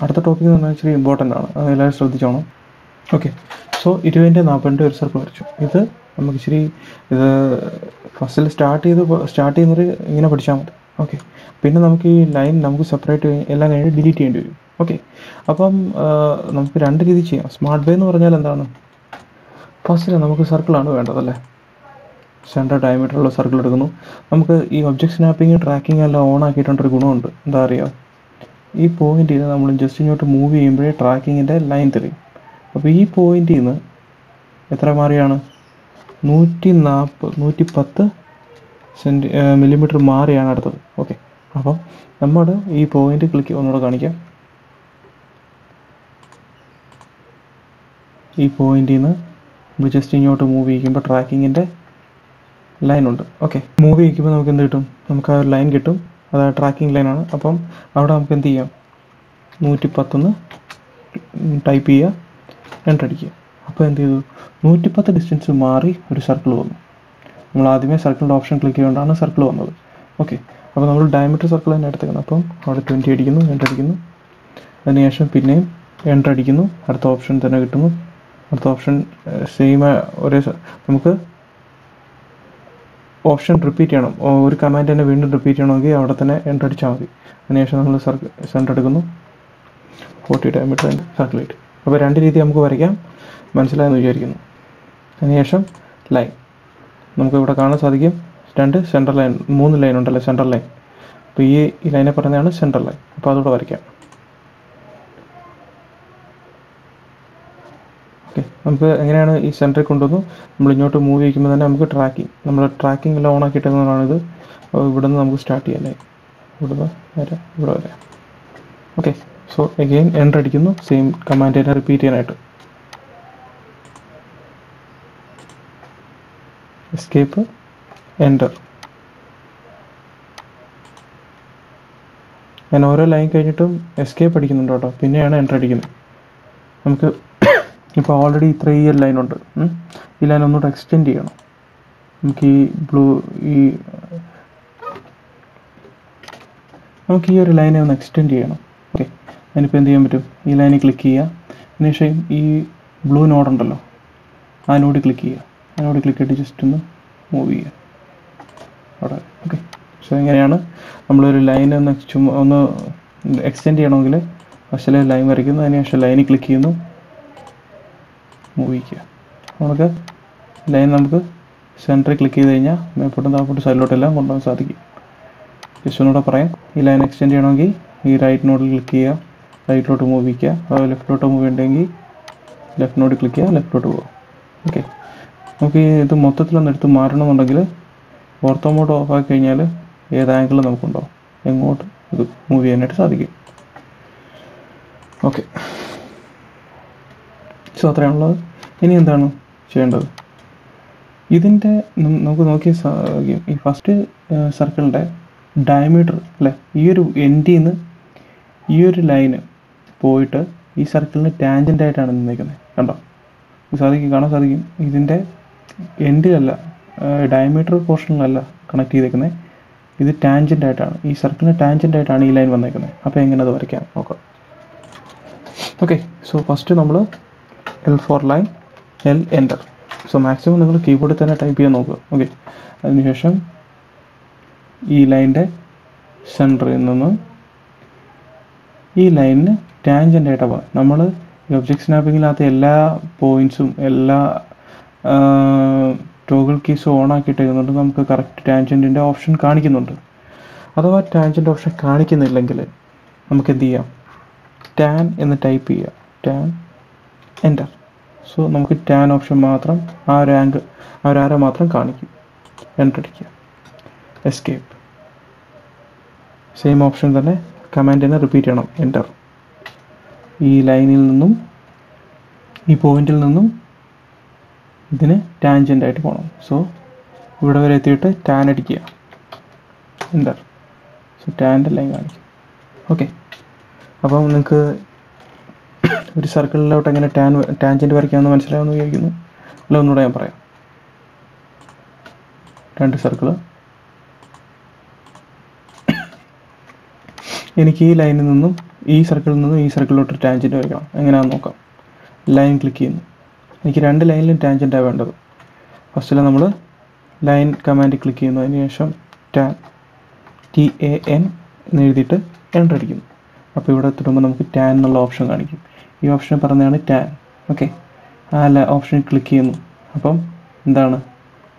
അടുത്ത ടോപ്പിക് എന്ന് പറഞ്ഞാൽ ഇച്ചിരി ഇമ്പോർട്ടൻ്റ് ആണ്, അത് എല്ലാവരും ശ്രദ്ധിച്ചോണം. ഓക്കെ, സോ 20 40 ഒരു സർക്കിൾ വരച്ചു. ഇത് നമുക്ക് ഇച്ചിരി ഇത് ഫസ്റ്റിൽ സ്റ്റാർട്ട് ചെയ്യുന്നത് ഇങ്ങനെ പഠിച്ചാൽ മതി. ഓക്കെ, പിന്നെ നമുക്ക് ഈ ലൈൻ നമുക്ക് സെപ്പറേറ്റ് എല്ലാം കഴിഞ്ഞ് ഡിലീറ്റ് ചെയ്യേണ്ടി വരും. ഓക്കെ, അപ്പം നമുക്ക് 2 രീതി ചെയ്യാം. സ്മാർട്ട് വേ എന്ന് പറഞ്ഞാൽ എന്താണ്? ഫസ്റ്റിൽ നമുക്ക് സർക്കിളാണ് വേണ്ടതല്ലേ, സെൻറ്റർ ഡയമീറ്ററുള്ള സർക്കിൾ എടുക്കുന്നു. നമുക്ക് ഈ ഒബ്ജക്റ്റ് സ്നാപ്പിങ് ട്രാക്കിങ് എല്ലാം ഓൺ ആക്കിയിട്ടുണ്ടൊരു ഗുണമുണ്ട്, എന്താ അറിയാം? ഈ പോയിന്റിൽ നിന്ന് നമ്മൾ ജസ്റ്റ് ഇങ്ങോട്ട് മൂവ് ചെയ്യുമ്പോഴേ ട്രാക്കിങ്ങിൻ്റെ ലൈൻ തെളിയും. അപ്പോൾ ഈ പോയിന്റിൽ നിന്ന് എത്ര മാറിയാണ്? 110 മില്ലിമീറ്റർ മാറിയാണ് അടുത്തത്. ഓക്കെ, അപ്പം നമ്മൾ ഈ പോയിന്റ് ക്ലിക്ക് ഒന്നുകൂടെ കാണിക്കാം. ഈ പോയിന്റിൽ നിന്ന് നമ്മൾ ജസ്റ്റ് ഇങ്ങോട്ട് മൂവ് ചെയ്യിക്കുമ്പോൾ ട്രാക്കിങ്ങിൻ്റെ ലൈനുണ്ട്. ഓക്കെ, മൂവ് ചെയ്യിക്കുമ്പോൾ നമുക്ക് എന്ത് കിട്ടും? നമുക്ക് ആ ഒരു ലൈൻ കിട്ടും, അത് ട്രാക്കിംഗ് ലൈനാണ്. അപ്പം അവിടെ നമുക്ക് എന്ത് ചെയ്യാം? 110 ടൈപ്പ് ചെയ്യുക, എൻ്റർ അടിക്കുക. അപ്പോൾ എന്ത് ചെയ്തു? 110 ഡിസ്റ്റൻസ് മാറി ഒരു സർക്കിൾ വന്നു. നമ്മൾ ആദ്യമേ സർക്കിളിൻ്റെ ഓപ്ഷൻ ക്ലിക്ക് ചെയ്തുകൊണ്ടാണ് സർക്കിൾ വന്നത്. ഓക്കെ, അപ്പോൾ നമ്മൾ ഡയമീറ്റർ സർക്കിൾ തന്നെ എടുത്തേക്കുന്നത്. അപ്പം അവിടെ 20 അടിക്കുന്നു, എൻ്റർ അടിക്കുന്നു. അതിനുശേഷം പിന്നെയും എൻ്റർ അടിക്കുന്നു, അടുത്ത ഓപ്ഷൻ തന്നെ കിട്ടുന്നു. അടുത്ത ഓപ്ഷൻ സെയിം ഒരേ, നമുക്ക് ഓപ്ഷൻ റിപ്പീറ്റ് ചെയ്യണം, ഒരു കമാൻഡ് തന്നെ വീണ്ടും റിപ്പീറ്റ് ചെയ്യണമെങ്കിൽ അവിടെ തന്നെ എൻ്റർ അടിച്ചാൽ മതി. അതിനുശേഷം നമ്മൾ സെൻറ്റർ എടുക്കുന്നു, 40 ഡയമീറ്റർ സർക്കിളേറ്റ്. അപ്പോൾ 2 രീതി നമുക്ക് വരയ്ക്കാം, മനസ്സിലായെന്ന് വിചാരിക്കുന്നു. അതിനുശേഷം ലൈൻ നമുക്ക് ഇവിടെ കാണാൻ സാധിക്കും, 2 സെൻറ്റർ ലൈൻ, 3 ലൈൻ ഉണ്ടല്ലോ സെൻറ്റർ ലൈൻ. അപ്പോൾ ഈ ലൈനെ പറയുന്നതാണ് സെൻറ്റർ ലൈൻ. അപ്പോൾ അതോടെ വരയ്ക്കാം. ഓക്കെ, നമുക്ക് എങ്ങനെയാണ് ഈ സെൻറ്ററിൽ കൊണ്ടുവന്നു നമ്മൾ ഇങ്ങോട്ട് മൂവ് ചെയ്യിക്കുമ്പോൾ തന്നെ നമുക്ക് നമ്മൾ ട്രാക്കിംഗ് എല്ലാം ഓൺ ആക്കിയിട്ടേക്കുന്നതാണിത്. ഇവിടെ നിന്ന് നമുക്ക് സ്റ്റാർട്ട് ചെയ്യാം, ലൈൻ ഇവിടുന്ന് വരെ ഇവിടെ വരെ. ഓക്കെ, സോ അഗെയിൻ എൻ്റർ അടിക്കുന്നു, സെയിം കമാൻഡ് തന്നെ റിപ്പീറ്റ് ചെയ്യാനായിട്ട്. Escape, enter. ഞാൻ ഓരോ ലൈൻ കഴിഞ്ഞിട്ടും എസ്കേപ്പ് അടിക്കുന്നുണ്ട് കേട്ടോ, പിന്നെയാണ് എൻ്റർ അടിക്കുന്നത്. നമുക്ക് ഇപ്പോൾ ഓൾറെഡി ഈ ഒരു ലൈനുണ്ട്. ഈ ലൈൻ ഒന്നുകൂടെ എക്സ്റ്റെൻഡ് ചെയ്യണം. നമുക്ക് നമുക്ക് ഈ ഒരു ലൈനെ ഒന്ന് എക്സ്റ്റെൻഡ് ചെയ്യണം. ഓക്കെ, അതിനിപ്പോൾ എന്ത് ചെയ്യാൻ പറ്റും? ഈ ലൈനിൽ ക്ലിക്ക് ചെയ്യുക. അതിനുശേഷം ഈ ബ്ലൂ നോഡ് ഉണ്ടല്ലോ, ആ നോഡ് ക്ലിക്ക് ചെയ്യുക. ആ നോഡ് ക്ലിക്ക് ചെയ്തിട്ട് ജസ്റ്റ് ഒന്ന് മൂവ് ചെയ്യുക അവിടെ. ഓക്കെ, സോ എങ്ങനെയാണ് നമ്മളൊരു ലൈൻ ഒന്ന് എക്സ്റ്റെൻഡ് ചെയ്യണമെങ്കിൽ ഫസ്റ്റിലെ ലൈൻ വരയ്ക്കുന്നു, അതിനുശേഷം ലൈനിൽ ക്ലിക്ക് ചെയ്യുന്നു, മൂവ് ചെയ്യുക. നമുക്ക് ലൈൻ നമുക്ക് സെൻറ്ററിൽ ക്ലിക്ക് ചെയ്ത് കഴിഞ്ഞാൽ മേപ്പോട്ടും താപ്പോട്ടും സൈഡിലോട്ടെല്ലാം കൊണ്ടുപോകാൻ സാധിക്കും. ജസ്റ്റ് ഒന്നുകൂടെ പറയാം. ഈ ലൈൻ എക്സ്റ്റെൻഡ് ചെയ്യണമെങ്കിൽ ഈ റൈറ്റ് നോഡിൽ ക്ലിക്ക് ചെയ്യുക, റൈറ്റിലോട്ട് മൂവ് ചെയ്യുക. അത് ലെഫ്റ്റിലോട്ട് മൂവ് ചെയ്യണമെങ്കിൽ ലെഫ്റ്റ് നോഡിൽ ക്ലിക്ക് ചെയ്യുക, ലെഫ്റ്റിലോട്ട് പോകുക. ഓക്കെ, നമുക്ക് ഇത് മൊത്തത്തിലൊന്ന് എടുത്ത് മാറണമെന്നുണ്ടെങ്കിൽ ഓർത്തോ മോഡ് ഓഫ് ആക്കി കഴിഞ്ഞാൽ ഏത് ആംഗിളിൽ നമുക്കുണ്ടാവും, എങ്ങോട്ട് ഇത് മൂവ് ചെയ്യാനായിട്ട് സാധിക്കും. ഓക്കെ, സോ അത്രയാണുള്ളത്. ഇനി എന്താണ് ചെയ്യേണ്ടത്? ഇതിൻ്റെ നമുക്ക് നോക്കിയാൽ സാധിക്കും, ഈ ഫസ്റ്റ് സർക്കിളിൻ്റെ ഡയമീറ്റർ അല്ലേ, ഈ ഒരു എൻഡിൽ നിന്ന് ഈ ഒരു ലൈന് പോയിട്ട് ഈ സർക്കിളിന് ടാൻജൻ്റായിട്ടാണ് നിൽക്കുന്നത്. കണ്ടോ, കാണാൻ സാധിക്കും. ഇതിൻ്റെ എൻഡിലല്ല, ഡയമീറ്റർ പോർഷനിലല്ല കണക്ട് ചെയ്തേക്കുന്നത്, ഇത് ടാൻജൻ്റായിട്ടാണ്, ഈ സർക്കിളിന് ടാൻജൻ്റായിട്ടാണ് ഈ ലൈൻ വന്നേക്കുന്നത്. അപ്പോൾ എങ്ങനെ അത് വരയ്ക്കാം നോക്കാം. ഓക്കെ, സോ ഫസ്റ്റ് നമ്മൾ L4 line, L enter. So maximum നിങ്ങൾ കീബോർഡിൽ തന്നെ ടൈപ്പ് ചെയ്യാൻ നോക്കുക. ഓക്കെ, അതിനുശേഷം ഈ ലൈൻ്റെ സെൻറ്ററിൽ നിന്ന് ഈ ലൈനിന് ടാൻജൻ്റായിട്ടാണ് പോകുന്നത്. നമ്മൾ ഈ ഒബ്ജക്റ്റ് സ്നാപ്പിങ്ങിനകത്ത് എല്ലാ പോയിൻറ്റ്സും എല്ലാ ടോഗിൾ കീസും ഓൺ ആക്കിയിട്ടേക്കുന്നുണ്ട്. നമുക്ക് കറക്റ്റ് ടാൻജൻറ്റിൻ്റെ ഓപ്ഷൻ കാണിക്കുന്നുണ്ട്. അഥവാ ടാൻജൻ്റ് ഓപ്ഷൻ കാണിക്കുന്നില്ലെങ്കിൽ നമുക്ക് എന്ത് ചെയ്യാം? ടാൻ എന്ന് ടൈപ്പ് ചെയ്യുക, ടാൻ എൻ്റർ. സോ നമുക്ക് ടാൻ ഓപ്ഷൻ മാത്രം, ആ ഒരു ആരോ മാത്രം കാണിക്കും. എൻ്റർ അടിക്കുക, എസ്കേപ്പ്. സെയിം ഓപ്ഷൻ തന്നെ കമാൻഡിനെ റിപ്പീറ്റ് ചെയ്യണം, എൻ്റർ. ഈ ലൈനിൽ നിന്നും ഈ പോയിന്റിൽ നിന്നും ഇതിന് ടാൻജൻ്റായിട്ട് പോകണം. സോ ഇവിടെ വരെ എത്തിയിട്ട് ടാൻ അടിക്കുക, എൻ്റർ. സോ ടാൻ്റെ ലൈൻ കാണിക്കും. ഓക്കെ, അപ്പം നിങ്ങൾക്ക് ഒരു സർക്കിളിലോട്ട് എങ്ങനെ ടാൻജൻറ്റ് വരയ്ക്കാമെന്ന് മനസ്സിലാവുമെന്ന് വിചാരിക്കുന്നു. അല്ല, ഒന്നുകൂടെ ഞാൻ പറയാം. രണ്ട് സർക്കിള്, എനിക്ക് ഈ ലൈനിൽ നിന്നും ഈ സർക്കിളിൽ നിന്നും ഈ സർക്കിളിലോട്ട് ടാൻജൻറ്റ് വരയ്ക്കണം. എങ്ങനെയാണെന്ന് നോക്കാം. ലൈൻ ക്ലിക്ക് ചെയ്യുന്നു. എനിക്ക് രണ്ട് ലൈനിലും ടാൻജൻറ്റാണ് വേണ്ടത്. ഫസ്റ്റിൽ നമ്മൾ ലൈൻ കമാൻഡ് ക്ലിക്ക് ചെയ്യുന്നു, അതിനുശേഷം TAN എന്ന് എഴുതിയിട്ട് എൻ്റർ അടിക്കുന്നു. അപ്പോൾ ഇവിടെ എത്തുമ്പോൾ നമുക്ക് ടാൻ എന്നുള്ള ഓപ്ഷൻ കാണിക്കും. ഈ ഓപ്ഷൻ പറഞ്ഞതാണ് ടാൻ. ഓക്കെ, ആ ഓപ്ഷൻ ക്ലിക്ക് ചെയ്യുന്നു. അപ്പം എന്താണ്,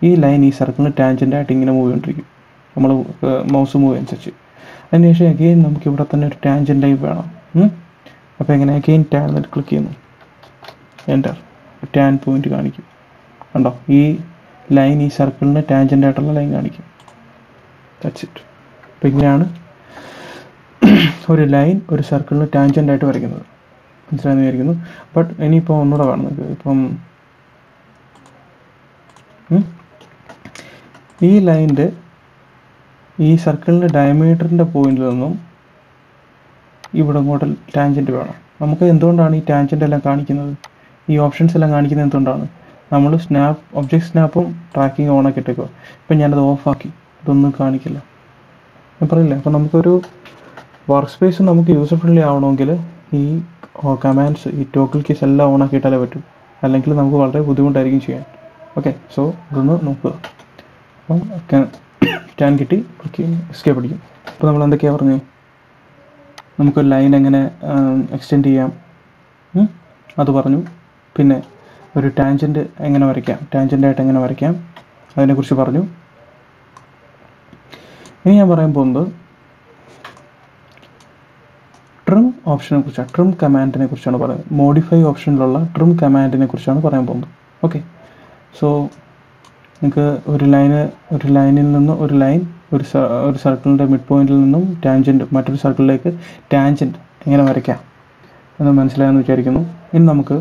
ഈ ലൈൻ ഈ സർക്കിളിന് ടാൻജൻ്റായിട്ട് ഇങ്ങനെ മൂവ് ചെയ്തുകൊണ്ടിരിക്കും, നമ്മൾ മൗസ് മൂവ് അനുസരിച്ച്. അതിനുശേഷം അഗെയിൻ നമുക്ക് ഇവിടെ തന്നെ ഒരു ടാൻജൻ്റ് ടൈപ്പ് വേണം. അപ്പോൾ എങ്ങനെ അഗെയിൻ ടാൻ എന്നിട്ട് ക്ലിക്ക് ചെയ്യുന്നു, എൻ്റർ. ടാൻ പോയിന്റ് കാണിക്കും. കണ്ടോ, ഈ ലൈൻ ഈ സർക്കിളിന് ടാൻജൻ്റായിട്ടുള്ള ലൈൻ കാണിക്കും. That's it. അപ്പോൾ ഇങ്ങനെയാണ് ഒരു ലൈൻ ഒരു സർക്കിളിന് ടാൻജൻ്റായിട്ട് വരയ്ക്കുന്നത്. മനസ്സിലായെന്ന് വിചാരിക്കുന്നു. ബട്ട് ഇനിയിപ്പോൾ ഒന്നുകൂടെ വേണം നിങ്ങൾക്ക്. ഇപ്പം ഈ ലൈനിൻ്റെ ഈ സർക്കിളിൻ്റെ ഡയമീറ്ററിൻ്റെ പോയിന്റിൽ നിന്നും ഇവിടെ ഇങ്ങോട്ട് ടാൻജൻറ്റ് വേണം. നമുക്ക് എന്തുകൊണ്ടാണ് ഈ ടാൻജൻ്റ് എല്ലാം കാണിക്കുന്നത്, ഈ ഓപ്ഷൻസ് എല്ലാം കാണിക്കുന്നത് എന്തുകൊണ്ടാണ്? നമ്മൾ ഒബ്ജക്റ്റ് സ്നാപ്പും ട്രാക്കിങ് ഓൺ ആക്കി ഇട്ടേക്കുക. ഇപ്പം ഞാനത് ഓഫാക്കി, ഇതൊന്നും കാണിക്കില്ല, ഞാൻ പറയില്ല. അപ്പോൾ നമുക്കൊരു വർക്ക് സ്പേസ് നമുക്ക് യൂസർ ഫ്രണ്ട്ലി ആവണമെങ്കിൽ ഈ കമാൻഡ്സ്, ഈ ടോക്കിൾ കീസ് എല്ലാം ഓൺ ആക്കിയിട്ടാലേ പറ്റും. അല്ലെങ്കിൽ നമുക്ക് വളരെ ബുദ്ധിമുട്ടായിരിക്കും ചെയ്യാൻ. ഓക്കെ, സോ ഇതൊന്ന് നോക്കുക. അപ്പം ടാൻ കിട്ടി, ക്ലിക്ക് ചെയ്യും, എസ്കേപ്പ് അടിക്കും. അപ്പോൾ നമ്മൾ എന്തൊക്കെയാണ് പറഞ്ഞു? നമുക്കൊരു ലൈൻ എങ്ങനെ എക്സ്റ്റെൻഡ് ചെയ്യാം അത് പറഞ്ഞു. പിന്നെ ഒരു ടാൻജൻറ്റ് എങ്ങനെ വരയ്ക്കാം, ടാൻജൻ്റായിട്ട് എങ്ങനെ വരയ്ക്കാം അതിനെക്കുറിച്ച് പറഞ്ഞു. ഇനി ഞാൻ പറയാൻ പോകുന്നത് ട്രിം ഓപ്ഷനെ കുറിച്ചാണ്, ട്രിം കമാൻഡിനെ കുറിച്ചാണ് പറയുന്നത്. മോഡിഫൈ ഓപ്ഷനിലുള്ള ട്രിം കമാൻഡിനെ കുറിച്ചാണ് പറയാൻ പോകുന്നത്. ഓക്കെ, സോ നിങ്ങൾക്ക് ഒരു ലൈനിൽ നിന്ന് ഒരു ലൈൻ ഒരു സർക്കിളിൻ്റെ മിഡ് പോയിന്റിൽ നിന്നും ടാൻജൻറ്റ് മറ്റൊരു സർക്കിളിലേക്ക് ടാൻജൻറ്റ് എങ്ങനെ വരയ്ക്കാം എന്ന് മനസ്സിലായെന്ന് വിചാരിക്കുന്നു. ഇനി നമുക്ക്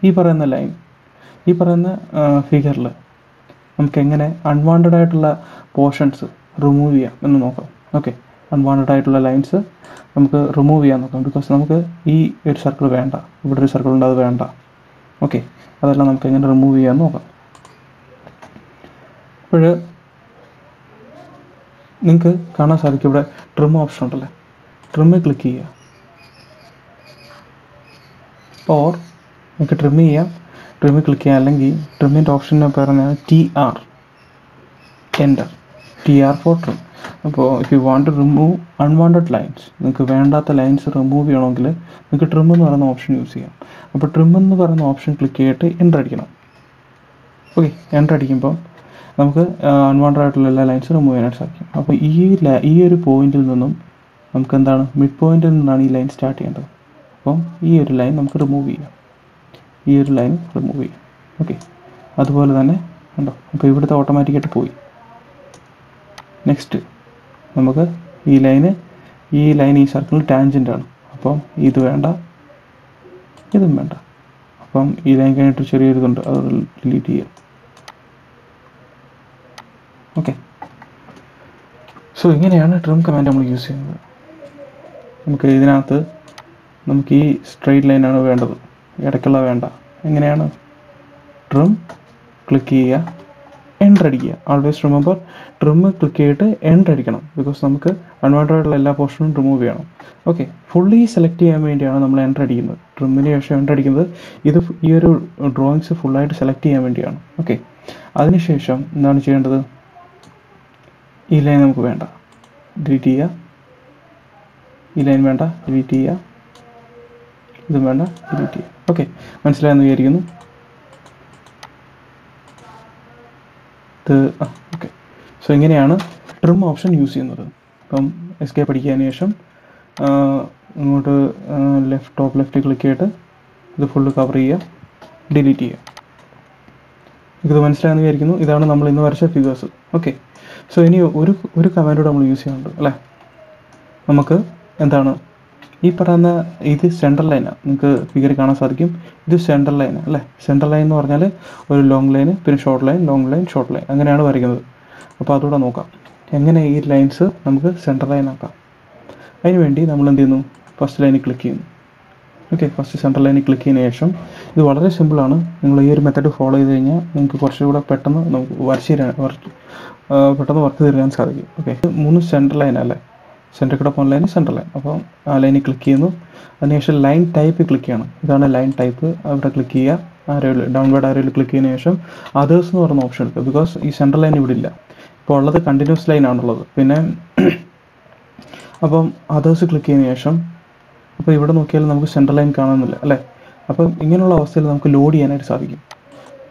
ഈ പറയുന്ന ലൈൻ ഈ പറയുന്ന ഫിഗറിൽ നമുക്ക് എങ്ങനെ അൺവാണ്ടഡ് ആയിട്ടുള്ള പോർഷൻസ് റിമൂവ് ചെയ്യാം എന്ന് നോക്കാം. ഓക്കെ, അൺവാണ്ടഡ് ആയിട്ടുള്ള ലൈൻസ് നമുക്ക് റിമൂവ് ചെയ്യാൻ നോക്കാം. ബിക്കോസ് നമുക്ക് ഈ ഒരു സർക്കിൾ വേണ്ട, ഇവിടെ ഒരു സർക്കിൾ ഉണ്ട്, അത് വേണ്ട. ഓക്കെ, അതെല്ലാം നമുക്ക് എങ്ങനെ റിമൂവ് ചെയ്യാൻ നോക്കാം. അപ്പോൾ നിങ്ങൾക്ക് കാണാൻ സാധിക്കും ഇവിടെ ട്രിം ഓപ്ഷൻ ഉണ്ടല്ലേ, ട്രിമ്മിൽ ക്ലിക്ക് ചെയ്യുക. ഓർ നിങ്ങൾക്ക് ട്രിം ചെയ്യാം, ട്രിമ്മിൽ ക്ലിക്ക് ചെയ്യാം, അല്ലെങ്കിൽ ട്രിമ്മിൻ്റെ ഓപ്ഷന് പറഞ്ഞാൽ TR, enter, TR for trim. അപ്പോൾ if you want to remove unwanted lines, നിങ്ങൾക്ക് വേണ്ടാത്ത ലൈൻസ് റിമൂവ് ചെയ്യണമെങ്കിൽ നിങ്ങൾക്ക് ട്രിം എന്ന് പറയുന്ന ഓപ്ഷൻ യൂസ് ചെയ്യാം. അപ്പോൾ ട്രിം എന്ന് പറയുന്ന ഓപ്ഷൻ ക്ലിക്ക് ചെയ്തിട്ട് എൻ്റർ അടിക്കണം. ഓക്കെ, എൻ്റർ അടിക്കുമ്പോൾ നമുക്ക് അൺവാണ്ടഡ് ആയിട്ടുള്ള എല്ലാ ലൈൻസും റിമൂവ് ചെയ്യാനായിട്ട് സാധിക്കും. അപ്പോൾ ഈ ഒരു പോയിന്റിൽ നിന്നും നമുക്ക് എന്താണ്, മിഡ് പോയിന്റിൽ നിന്നാണ് ഈ ലൈൻ സ്റ്റാർട്ട് ചെയ്യേണ്ടത്. അപ്പം ഈ ഒരു ലൈൻ നമുക്ക് റിമൂവ് ചെയ്യാം, ഈ ഒരു ലൈൻ റിമൂവ് ചെയ്യാം. ഓക്കെ, അതുപോലെ തന്നെ ഉണ്ടോ, അപ്പോൾ ഇവിടുത്തെ ഓട്ടോമാറ്റിക്കായിട്ട് പോയി. നെക്സ്റ്റ് നമുക്ക് ഈ ലൈൻ ഈ സർക്കിൾ ടാൻജൻ്റ് ആണ്. അപ്പം ഇത് വേണ്ട, ഇതും വേണ്ട. അപ്പം ഈ ലൈൻ കഴിഞ്ഞിട്ട് ചെറിയൊരു ഇതുണ്ട്, അത് ഡിലീറ്റ് ചെയ്യാം. ഓക്കെ, സോ ഇങ്ങനെയാണ് ട്രിം കമാൻഡ് നമ്മൾ യൂസ് ചെയ്യുന്നത്. നമുക്ക് ഇതിനകത്ത് നമുക്ക് ഈ സ്ട്രെയിറ്റ് ലൈനാണ് വേണ്ടത്, ഇടയ്ക്കുള്ള വേണ്ട. എങ്ങനെയാണ്, ട്രിം ക്ലിക്ക് ചെയ്യുക, എൻ്റർ അടിക്കുക. ആൾവേസ് റിമെമ്പർ ട്രിം ക്ലിക്ക് ചെയ്തിട്ട് എൻ്റർ അടിക്കണം, ബിക്കോസ് നമുക്ക് അൺവാണ്ടഡ് ആയിട്ടുള്ള എല്ലാ പോർഷനും റിമൂവ് ചെയ്യണം. ഓക്കെ, ഫുള്ളി സെലക്ട് ചെയ്യാൻ വേണ്ടിയാണ് നമ്മൾ എൻ്റർ അടിക്കുന്നത്. ട്രിമ്മിന് ശേഷം എൻ്റർ അടിക്കുന്നത് ഇത് ഈ ഒരു ഡ്രോയിങ്സ് ഫുള്ളായിട്ട് സെലക്ട് ചെയ്യാൻ വേണ്ടിയാണ്. ഓക്കെ, അതിനുശേഷം എന്താണ് ചെയ്യേണ്ടത്, ഈ ലൈൻ നമുക്ക് വേണ്ട, ഡിലീറ്റ് ചെയ്യുക. ഈ ലൈൻ വേണ്ട, ഡിലീറ്റ് ചെയ്യുക. ഇതും വേണ്ട, ഡിലീറ്റ് ചെയ്യുക. ഓക്കെ, മനസ്സിലായെന്ന് വിചാരിക്കുന്നു. ഓക്കെ, സോ ഇങ്ങനെയാണ് ട്രിം ഓപ്ഷൻ യൂസ് ചെയ്യുന്നത്. അപ്പം എസ്കേപ്പ് അടിച്ചതിന് ശേഷം ഇങ്ങോട്ട് ടോപ്പ് ലെഫ്റ്റ് ക്ലിക്ക് ചെയ്തിട്ട് ഇത് ഫുള്ള് കവർ ചെയ്യുക, ഡിലീറ്റ് ചെയ്യുക. ഇത് മനസ്സിലായെന്ന് വിചാരിക്കുന്നു. ഇതാണ് നമ്മൾ ഇന്ന് വരച്ച ഫിഗേഴ്സ്. ഓക്കെ, സോ ഇനി ഒരു കമാൻഡോട് നമ്മൾ യൂസ് ചെയ്യുന്നുണ്ട് അല്ലേ. നമുക്ക് എന്താണ് ഈ പറയുന്ന, ഇത് സെൻട്രൽ ലൈനാണ്, നിങ്ങൾക്ക് ഫിഗറിൽ കാണാൻ സാധിക്കും. ഇത് സെൻട്രൽ ലൈനാണ് അല്ലേ. സെൻട്രൽ ലൈൻ എന്ന് പറഞ്ഞാൽ ഒരു ലോങ് ലൈന്, പിന്നെ short line, long line, short line, അങ്ങനെയാണ് വരയ്ക്കുന്നത്. അപ്പോൾ അതുകൂടെ നോക്കാം എങ്ങനെ ഈ ലൈൻസ് നമുക്ക് സെൻട്രൽ ലൈൻ ആക്കാം. അതിന് വേണ്ടി നമ്മൾ എന്ത് ചെയ്യുന്നു, ഫസ്റ്റ് ലൈനിൽ ക്ലിക്ക് ചെയ്യുന്നു. ഓക്കെ, ഫസ്റ്റ് സെൻട്രൽ ലൈനിൽ ക്ലിക്ക് ചെയ്യുന്ന ശേഷം ഇത് വളരെ സിമ്പിളാണ്. നിങ്ങൾ ഈ ഒരു മെത്തേഡ് ഫോളോ ചെയ്ത് കഴിഞ്ഞാൽ നിങ്ങൾക്ക് കുറച്ചുകൂടെ പെട്ടെന്ന് നമുക്ക് പെട്ടെന്ന് വർക്ക് തീർക്കാൻ സാധിക്കും. ഓക്കെ, 3 സെൻട്രൽ ലൈൻ അല്ലേ, സെൻറ്റർ കൂടെ പോകുന്ന ലൈൻ സെൻട്രൽ ലൈൻ. അപ്പോൾ ആ ലൈനിൽ ക്ലിക്ക് ചെയ്യുന്നു. അതിനുശേഷം ലൈൻ ടൈപ്പ് ക്ലിക്ക് ചെയ്യണം. ഇതാണ് ലൈൻ ടൈപ്പ്. അവിടെ ക്ലിക്ക് ചെയ്യുക, ആരോയിൽ ഡൗൺവേർഡ് ആരോയിൽ ക്ലിക്ക് ചെയ്യുന്ന ശേഷം അതേഴ്സ് എന്ന് പറയുന്ന ഓപ്ഷൻ എടുക്കുക. ബിക്കോസ് ഈ സെൻട്രൽ ലൈൻ ഇവിടെ ഇല്ല, ഇപ്പോൾ ഉള്ളത് കണ്ടിന്യൂസ് ലൈൻ ആണുള്ളത്. പിന്നെ അപ്പം അതേഴ്സ് ക്ലിക്ക് ചെയ്യുന്ന ശേഷം അപ്പോൾ ഇവിടെ നോക്കിയാൽ നമുക്ക് സെൻട്രൽ ലൈൻ കാണുന്നില്ല അല്ലേ. അപ്പം ഇങ്ങനെയുള്ള അവസ്ഥയിൽ നമുക്ക് ലോഡ് ചെയ്യാനായിട്ട് സാധിക്കും.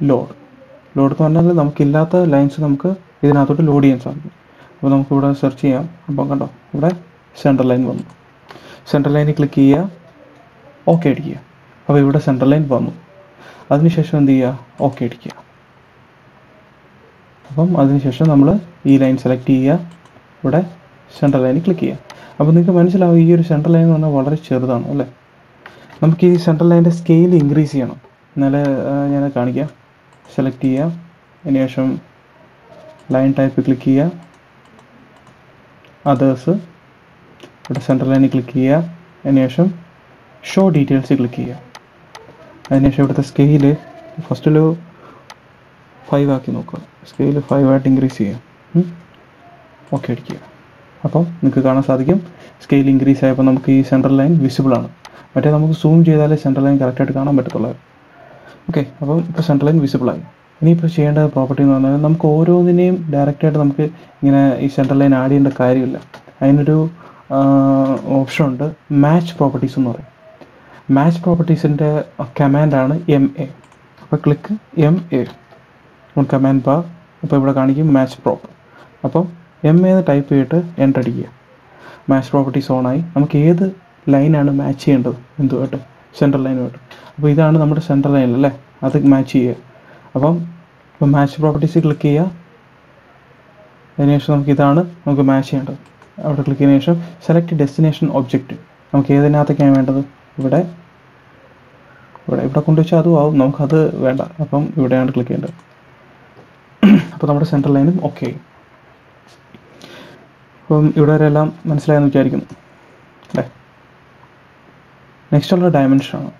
ലോഡ് എന്ന് പറഞ്ഞാൽ നമുക്കില്ലാത്ത ലൈൻസ് നമുക്ക് ഇതിനകത്തോട്ട് ലോഡ് ചെയ്യാൻ സാധിക്കും. അപ്പോൾ നമുക്കിവിടെ സെർച്ച് ചെയ്യാം. അപ്പം കണ്ടോ, ഇവിടെ സെൻട്രൽ ലൈൻ വന്നു. സെൻട്രൽ ലൈനിൽ ക്ലിക്ക് ചെയ്യുക, ഓക്കെ അടിക്കുക. അപ്പോൾ ഇവിടെ സെൻട്രൽ ലൈൻ വന്നു. അതിനുശേഷം എന്ത് ചെയ്യുക, ഓക്കെ അടിക്കുക. അപ്പം അതിനുശേഷം നമ്മൾ ഈ ലൈൻ സെലക്ട് ചെയ്യുക, ഇവിടെ സെൻട്രൽ ലൈനിൽ ക്ലിക്ക് ചെയ്യുക. അപ്പോൾ നിങ്ങൾക്ക് മനസ്സിലാവും ഈ ഒരു സെൻട്രൽ ലൈൻ എന്ന് പറഞ്ഞാൽ വളരെ ചെറുതാണ് അല്ലേ. നമുക്ക് ഈ സെൻട്രൽ ലൈനിൻ്റെ സ്കെയിൽ ഇൻക്രീസ് ചെയ്യണം. എന്നാലേ ഞാൻ കാണിക്കാം. സെലക്ട് ചെയ്യുക, അതിനുശേഷം ലൈൻ ടൈപ്പ് ക്ലിക്ക് ചെയ്യുക, അതേഴ്സ്, ഇവിടെ സെൻട്രൽ ലൈനിൽ ക്ലിക്ക് ചെയ്യുക. അതിനുശേഷം ഷോ ഡീറ്റെയിൽസ് ക്ലിക്ക് ചെയ്യുക. അതിനുശേഷം ഇവിടുത്തെ സ്കെയില് ഫസ്റ്റിൽ 5 ആക്കി നോക്കുക. സ്കെയിൽ 5 ആയിട്ട് ഇൻക്രീസ് ചെയ്യുക, ഓക്കെ അടിക്കുക. അപ്പം നിങ്ങൾക്ക് കാണാൻ സാധിക്കും സ്കെയിൽ ഇൻക്രീസ് ആയപ്പോൾ നമുക്ക് ഈ സെൻട്രൽ ലൈൻ വിസിബിളാണ്. മറ്റേ നമുക്ക് സൂം ചെയ്താലേ സെൻട്രൽ ലൈൻ കറക്റ്റായിട്ട് കാണാൻ പറ്റത്തുള്ളൂ. ഓക്കെ, അപ്പം ഇപ്പോൾ സെൻട്രൽ ലൈൻ വിസിബിളായി. ഇനിയിപ്പോൾ ചെയ്യേണ്ട പ്രോപ്പർട്ടി എന്ന് പറഞ്ഞാൽ നമുക്ക് ഓരോന്നിനെയും ഡയറക്റ്റായിട്ട് നമുക്ക് ഇങ്ങനെ ഈ സെൻട്രൽ ലൈൻ ആഡ് ചെയ്യേണ്ട കാര്യമില്ല. അതിനൊരു ഓപ്ഷൻ ഉണ്ട്, മാച്ച് പ്രോപ്പർട്ടീസ് എന്ന് പറയും. മാച്ച് പ്രോപ്പർട്ടീസിൻ്റെ കമാൻഡാണ് MA. അപ്പോൾ ക്ലിക്ക് MA കമാൻഡ് ബാർ. അപ്പോൾ ഇവിടെ കാണിക്കും മാച്ച് പ്രോപ്പർ. അപ്പം MA എന്ന് ടൈപ്പ് ചെയ്തിട്ട് എൻ്റർ അടിക്കുക. മാച്ച് പ്രോപ്പർട്ടീസ് ഓണായി. നമുക്ക് ഏത് ലൈനാണ് മാച്ച് ചെയ്യേണ്ടത് എന്തുമായിട്ട്, സെൻട്രൽ ലൈനുമായിട്ട്. അപ്പോൾ ഇതാണ് നമ്മുടെ സെൻട്രൽ ലൈൻ അല്ലേ, അത് മാച്ച് ചെയ്യുക. അപ്പം മാച്ച് പ്രോപ്പർട്ടീസ് ക്ലിക്ക് ചെയ്യുക. അതിനുശേഷം നമുക്ക് മാച്ച് ചെയ്യേണ്ടത്. അവിടെ ക്ലിക്ക് ചെയ്തതിനു ശേഷം സെലക്ട് ഡെസ്റ്റിനേഷൻ ഒബ്ജക്റ്റ്. നമുക്ക് ഏതിനകത്തേക്കാണ് വേണ്ടത്, ഇവിടെ ഇവിടെ കൊണ്ടുവച്ചാൽ അതും ആവും, നമുക്കത് വേണ്ട. അപ്പം ഇവിടെയാണ് ക്ലിക്ക് ചെയ്യേണ്ടത്. അപ്പോൾ നമ്മുടെ സെൻറ്റർ ലൈനും ഓക്കെ. അപ്പം ഇവിടെ വരെ എല്ലാം മനസ്സിലായെന്ന് വിചാരിക്കുന്നു അല്ലേ. നെക്സ്റ്റ് ഉള്ള ഡയമെൻഷനാണ്.